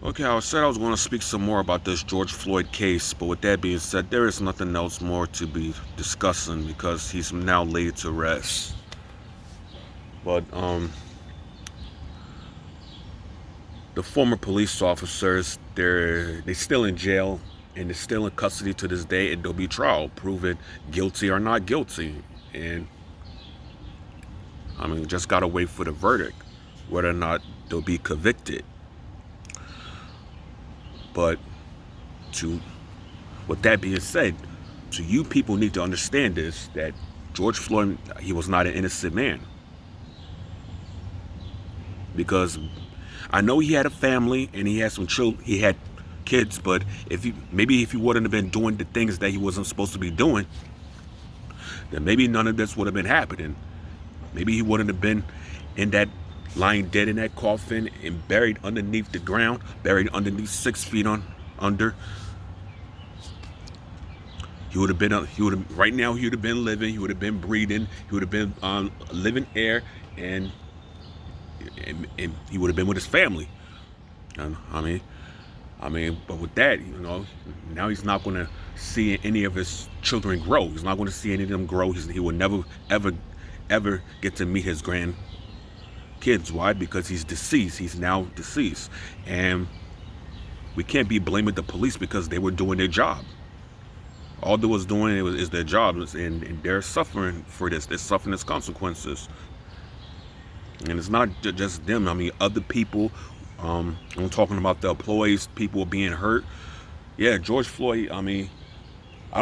Okay, I said I was going to speak some more about this George Floyd case, but with that being said, there is nothing else more to be discussing because he's now laid to rest. But the former police officers, they still in jail and they're still in custody to this day, and there'll be trial, proven guilty or not guilty. And just gotta wait for the verdict, whether or not they'll be convicted. But to with that being said, to you people need to understand this, that George Floyd, he was not an innocent man. Because I know he had a family and he had some children, he had kids, but if he wouldn't have been doing the things that he wasn't supposed to be doing, then maybe none of this would have been happening. Maybe he wouldn't have been in that, lying dead in that coffin and buried underneath the ground, buried underneath 6 feet under. He would have been, right now he would have been living, he would have been breathing, he would have been living air, and he would have been with his family. And but with that, now he's not going to see any of his children grow. He's not going to see any of them grow. He will never, ever get to meet his grandkids. Why? Because he's deceased. He's now deceased. And we can't be blaming the police because they were doing their job. All they was doing is their job, and they're suffering for this. They're suffering its consequences. And it's not just them. Other people. I'm talking about the employees, people being hurt. Yeah, George Floyd. I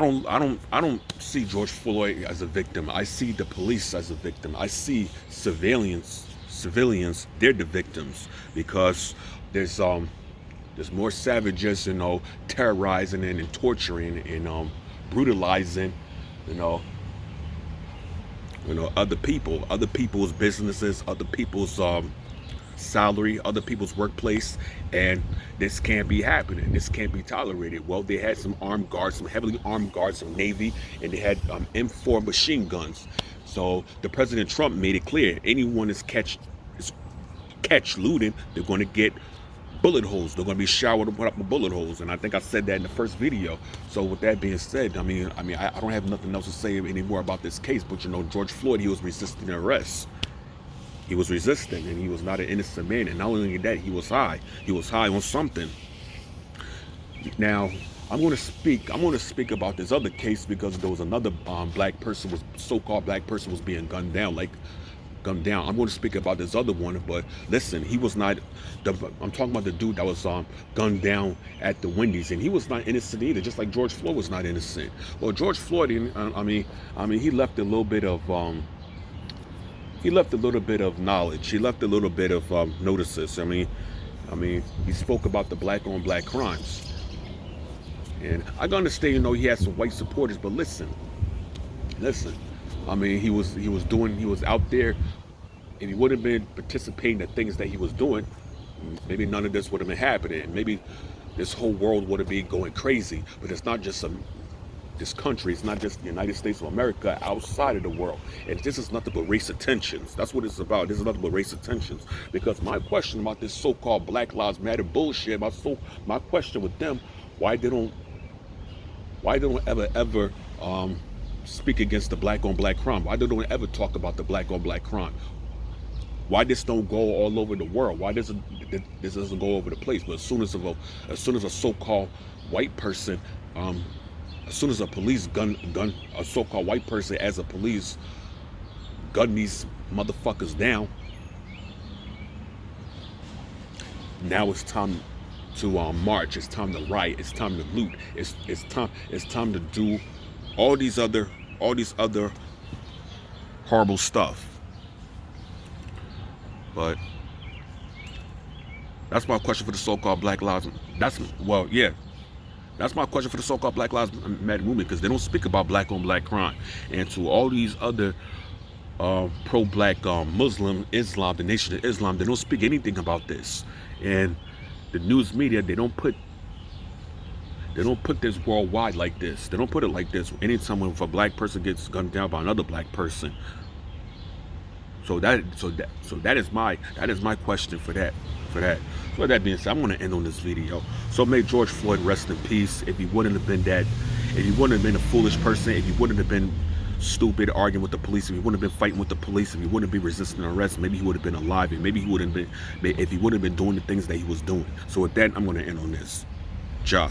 don't see George Floyd as a victim. I see the police as a victim. I see civilians. They're the victims because there's more savages, terrorizing and torturing and brutalizing, other people's businesses, other people's salary, other people's workplace, and this can't be happening. This can't be tolerated. Well, they had some armed guards, some heavily armed guards from Navy, and they had M4 machine guns. So the President Trump made it clear: anyone is catch looting, they're going to get bullet holes. They're going to be showered up with bullet holes. And I think I said that in the first video. So with that being said, I don't have nothing else to say anymore about this case. But George Floyd, he was resisting arrest. He was resisting, and he was not an innocent man. And not only that, he was high. He was high on something. Now, I'm going to speak about this other case because there was another so-called black person was being gunned down. I'm going to speak about this other one, but listen, he was not. I'm talking about the dude that was gunned down at the Wendy's, and he was not innocent either. Just like George Floyd was not innocent. Well, George Floyd, he left a little bit of knowledge. He left a little bit of notices. He spoke about the black-on-black crimes, and I can understand. He had some white supporters, but listen. He was out there. If he wouldn't have been participating in the things that he was doing, maybe none of this would have been happening. Maybe this whole world would have been going crazy. But it's not just this country. It's not just the United States of America. Outside of the world, and this is nothing but race tensions. That's what it's about. This is nothing but race tensions. Because my question about this so-called Black Lives Matter bullshit, my question with them, why they don't ever speak against the black-on-black crime? Why they don't ever talk about the black-on-black crime? Why this don't go all over the world? Why this doesn't go over the place? But as soon as a so-called white person, as soon as a police gun a so-called white person as a police gun these motherfuckers down, now it's time to march. It's time to riot. It's time to loot. It's time to do all these other horrible stuff. But that's my question for the so-called Black Lives. That's my question for the so-called Black Lives Matter movement, because they don't speak about black-on-black crime. And to all these other pro-black Muslim Islam, the Nation of Islam, they don't speak anything about this. And the news media, they don't put this worldwide like this. They don't put it like this. Anytime if a black person gets gunned down by another black person. So that is my question for that. for that. So with that being said, I'm going to end on this video. So may George Floyd rest in peace. If he wouldn't have been that, if he wouldn't have been a foolish person, if he wouldn't have been stupid arguing with the police, if he wouldn't have been fighting with the police, if he wouldn't be resisting arrest, maybe he would have been alive, and maybe he wouldn't have been, if he wouldn't have been doing the things that he was doing. So with that, I'm going to end on this. Ja.